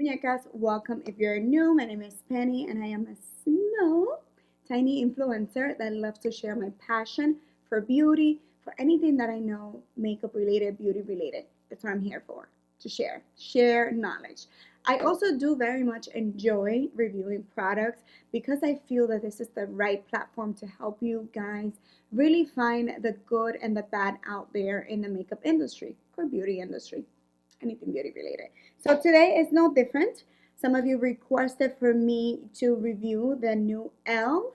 Muñecas, welcome. If you're new, my name is Penny and I am a small, tiny influencer that loves to share my passion for beauty, for anything that I know makeup related, beauty related. That's what I'm here for, to share knowledge. I also do very much enjoy reviewing products because I feel that this is the right platform to help you guys really find the good and the bad out there in the makeup industry or beauty industry, anything beauty related. So today is no different. Some of you requested for me to review the new e.l.f.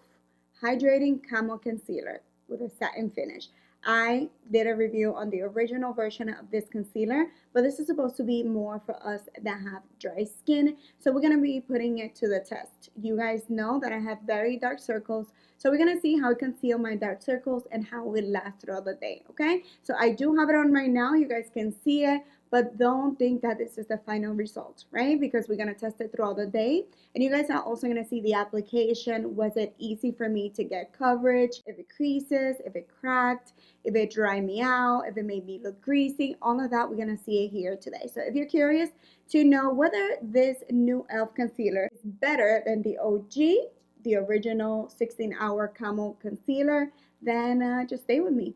Hydrating Camo Concealer with a satin finish. I did a review on the original version of this concealer, but this is supposed to be more for us that have dry skin. So we're going to be putting it to the test. You guys know that I have very dark circles, so we're going to see how it conceals my dark circles and how it lasts throughout the day, okay? So I do have it on right now. You guys can see it, but don't think that this is the final result, right? Because we're going to test it throughout the day. And you guys are also going to see the application. Was it easy for me to get coverage? If it creases, if it cracked, if it dried me out, if it made me look greasy, all of that we're going to see it here today. So if you're curious to know whether this new e.l.f. concealer is better than the OG, the original 16-hour camo concealer, then just stay with me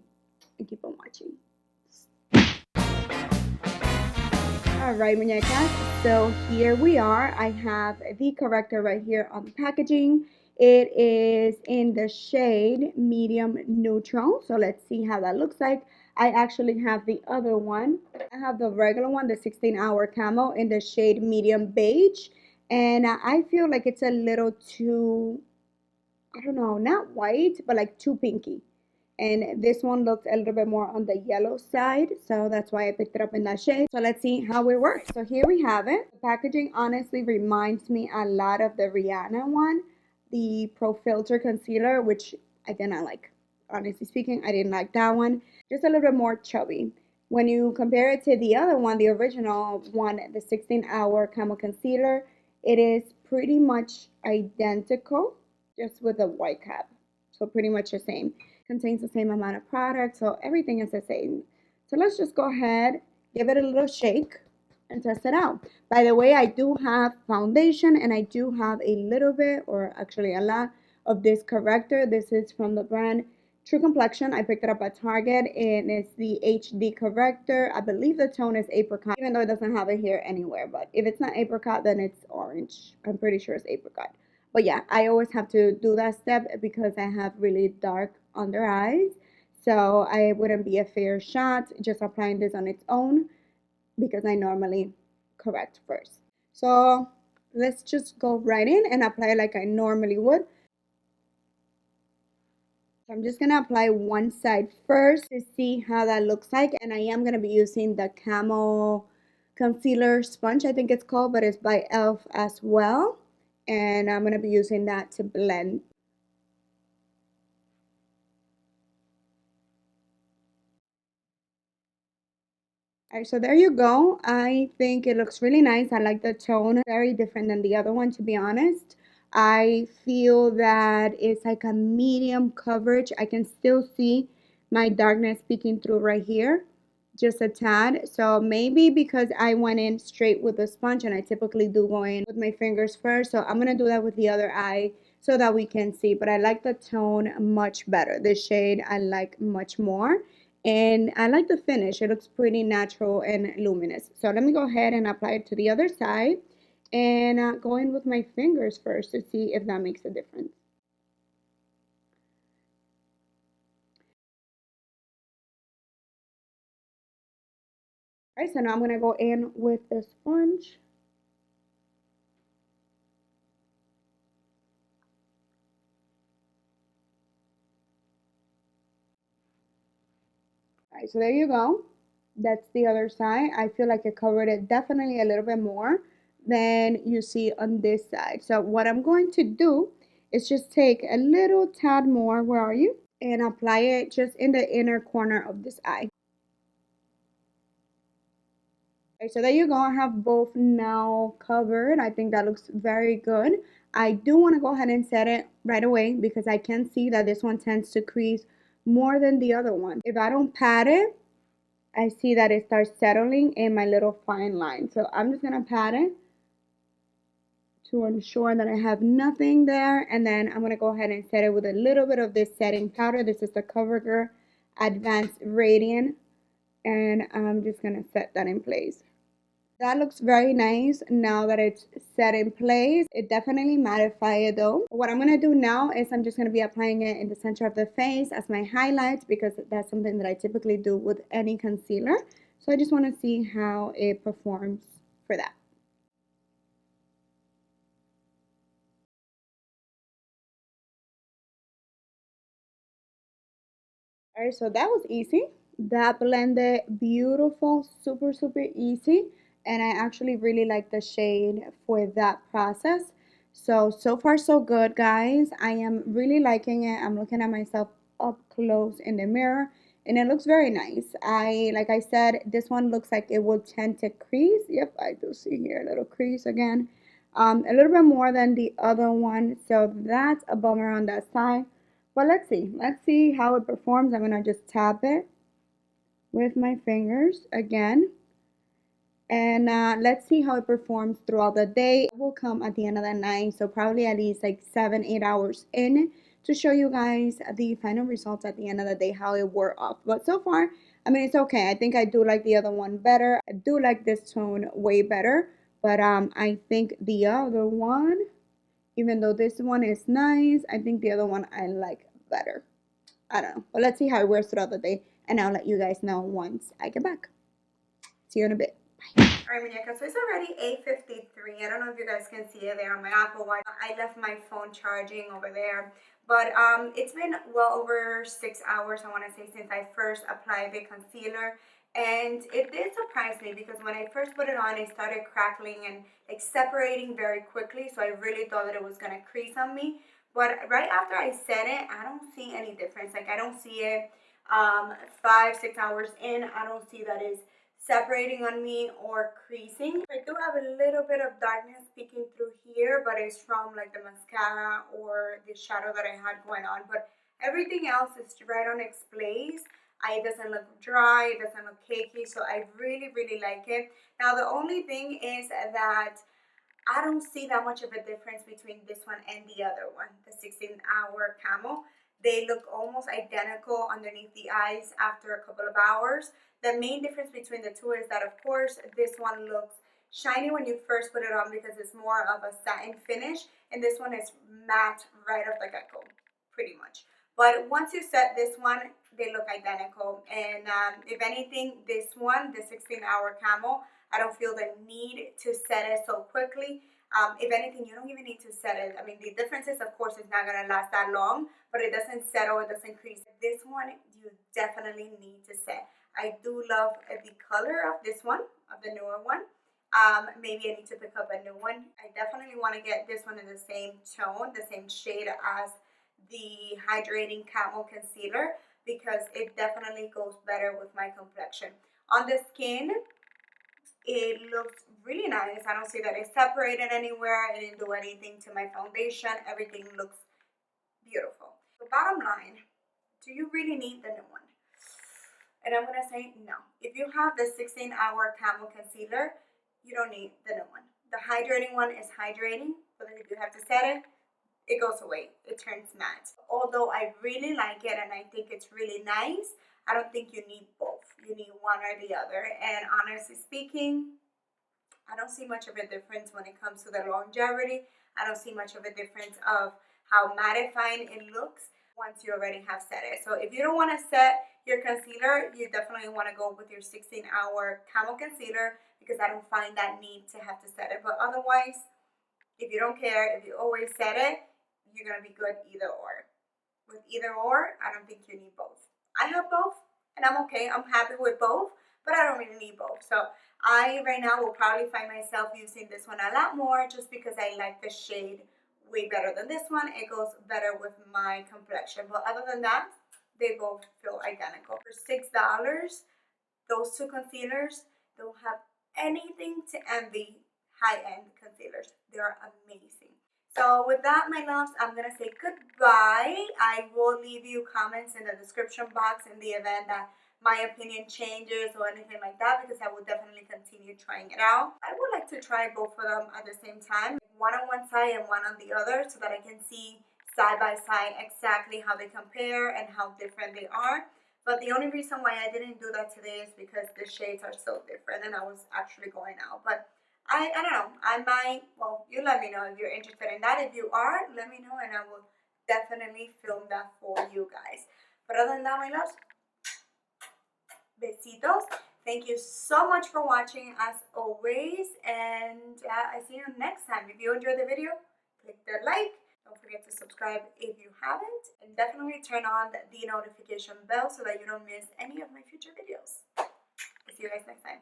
and keep on watching. Alright, muñecas, so here we are. I have the corrector right here on the packaging. It is in the shade medium neutral, so let's see how that looks like. I actually have the other one. I have the regular one, the 16-hour camo, in the shade medium beige, and I feel like it's a little too, I don't know, not white, but like too pinky. And this one looks a little bit more on the yellow side, so that's why I picked it up in that shade. So let's see how it works. So here we have it. The packaging honestly reminds me a lot of the Rihanna one, the Pro Filter concealer, which I did not like. Honestly speaking, I didn't like that one. Just a little bit more chubby. When you compare it to the other one, the original one, the 16-hour camo concealer, it is pretty much identical, just with a white cap. So pretty much the same. Contains the same amount of product, so everything is the same. So let's just go ahead, give it a little shake, and test it out. By the way, I do have foundation, and I do have a little bit, or actually a lot, of this corrector. This is from the brand True Complexion. I picked it up at Target, and it's the HD corrector. I believe the tone is apricot, even though it doesn't have it here anywhere. But if it's not apricot, then it's orange. I'm pretty sure it's apricot. But yeah, I always have to do that step because I have really dark under eyes. So I wouldn't be a fair shot just applying this on its own because I normally correct first. So let's just go right in and apply like I normally would. So I'm just going to apply one side first to see how that looks like. And I am going to be using the Camo Concealer Sponge, I think it's called, but it's by e.l.f. as well. And I'm going to be using that to blend. Alright, so there you go. I think it looks really nice. I like the tone. Very different than the other one, to be honest. I feel that it's like a medium coverage. I can still see my darkness peeking through right here, just a tad. So maybe because I went in straight with the sponge, and I typically do go in with my fingers first. So I'm going to do that with the other eye so that we can see. But I like the tone much better. This shade I like much more. And I like the finish. It looks pretty natural and luminous. So let me go ahead and apply it to the other side. And go in with my fingers first to see if that makes a difference. Alright, so now I'm going to go in with the sponge. Alright, so there you go. That's the other side. I feel like it covered it definitely a little bit more than you see on this side. So what I'm going to do is just take a little tad more, where are you? And apply it just in the inner corner of this eye. Okay, so there you go. I have both now covered. I think that looks very good. I do want to go ahead and set it right away because I can see that this one tends to crease more than the other one. If I don't pat it, I see that it starts settling in my little fine line. So I'm just going to pat it to ensure that I have nothing there. And then I'm going to go ahead and set it with a little bit of this setting powder. This is the CoverGirl Advanced Radiant. And I'm just going to set that in place. That looks very nice now that it's set in place. It definitely mattified it though. What I'm going to do now is I'm just going to be applying it in the center of the face as my highlights, because that's something that I typically do with any concealer. So I just want to see how it performs for that. Alright, so that was easy. That blended beautiful, super easy. And I actually really like the shade for that process. So far so good, guys. I am really liking it. I'm looking at myself up close in the mirror and it looks very nice. Like I said, this one looks like it will tend to crease. Yep, I do see here a little crease again. A little bit more than the other one. So that's a bummer on that side. But let's see. Let's see how it performs. I'm going to just tap it with my fingers again. And let's see how it performs throughout the day. It will come at the end of the night. So probably at least like 7-8 hours in to show you guys the final results at the end of the day, how it wore off. But so far, I mean, it's okay. I think I do like the other one better. I do like this tone way better. But I think the other one, even though this one is nice, I think the other one I like better. I don't know. But let's see how it wears throughout the day. And I'll let you guys know once I get back. See you in a bit. Bye. Alright, muñecas, so it's already 8:53. I don't know if you guys can see it there on my Apple Watch. I left my phone charging over there. But it's been well over 6 hours, I want to say, since I first applied the concealer. And it did surprise me because when I first put it on, it started crackling and like separating very quickly. So I really thought that it was going to crease on me. But right after I set it, I don't see any difference. Like I don't see it 5-6 hours in. I don't see that it's separating on me or creasing. I do have a little bit of darkness peeking through here, but it's from like the mascara or the shadow that I had going on. But everything else is right on its place. It doesn't look dry, it doesn't look cakey, so I really like it. Now the only thing is that I don't see that much of a difference between this one and the other one, the 16-hour camo. They look almost identical underneath the eyes after a couple of hours. The main difference between the two is that, of course, this one looks shiny when you first put it on because it's more of a satin finish, and this one is matte right off the get-go, pretty much. But once you set this one, they look identical. And if anything, this one, the 16-hour camo, I don't feel the need to set it so quickly. If anything, you don't even need to set it. I mean, the difference is, of course, it's not going to last that long, but it doesn't settle, it doesn't crease. This one, you definitely need to set. I do love the color of this one, of the newer one. Maybe I need to pick up a new one. I definitely want to get this one in the same tone, the same shade as the Hydrating Camo Concealer, because it definitely goes better with my complexion. On the skin, it looks really nice. I don't see that it's separated anywhere. I didn't do anything to my foundation. Everything looks beautiful. So bottom line, do you really need the new one? And I'm going to say no. If you have the 16-hour camo concealer, you don't need the new one. The hydrating one is hydrating, but if you have to set it, it goes away. It turns matte. Although I really like it and I think it's really nice, I don't think you need both. You need one or the other. And honestly speaking, I don't see much of a difference when it comes to the longevity. I don't see much of a difference of how mattifying it looks once you already have set it. So if you don't want to set your concealer, you definitely want to go with your 16-hour camo concealer, because I don't find that need to have to set it. But otherwise, if you don't care, if you always set it, you're going to be good either or. With either or, I don't think you need both. I have both, and I'm okay. I'm happy with both, but I don't really need both. So I, right now, will probably find myself using this one a lot more just because I like the shade way better than this one. It goes better with my complexion. But other than that, they both feel identical. For $6, those two concealers don't have anything to envy high-end concealers. They're amazing. So with that, my loves, I'm going to say goodbye. I will leave you comments in the description box in the event that my opinion changes or anything like that, because I will definitely continue trying it out. I would like to try both of them at the same time. One on one side side and one on the other so that I can see side by side exactly how they compare and how different they are. But the only reason why I didn't do that today is because the shades are so different and I was actually going out. But I don't know, I might, well, you let me know if you're interested in that. If you are, let me know and I will definitely film that for you guys. But other than that, my loves, besitos. Thank you so much for watching as always, and I see you next time. If you enjoyed the video, click the like. Don't forget to subscribe if you haven't, and definitely turn on the notification bell so that you don't miss any of my future videos. I'll see you guys next time.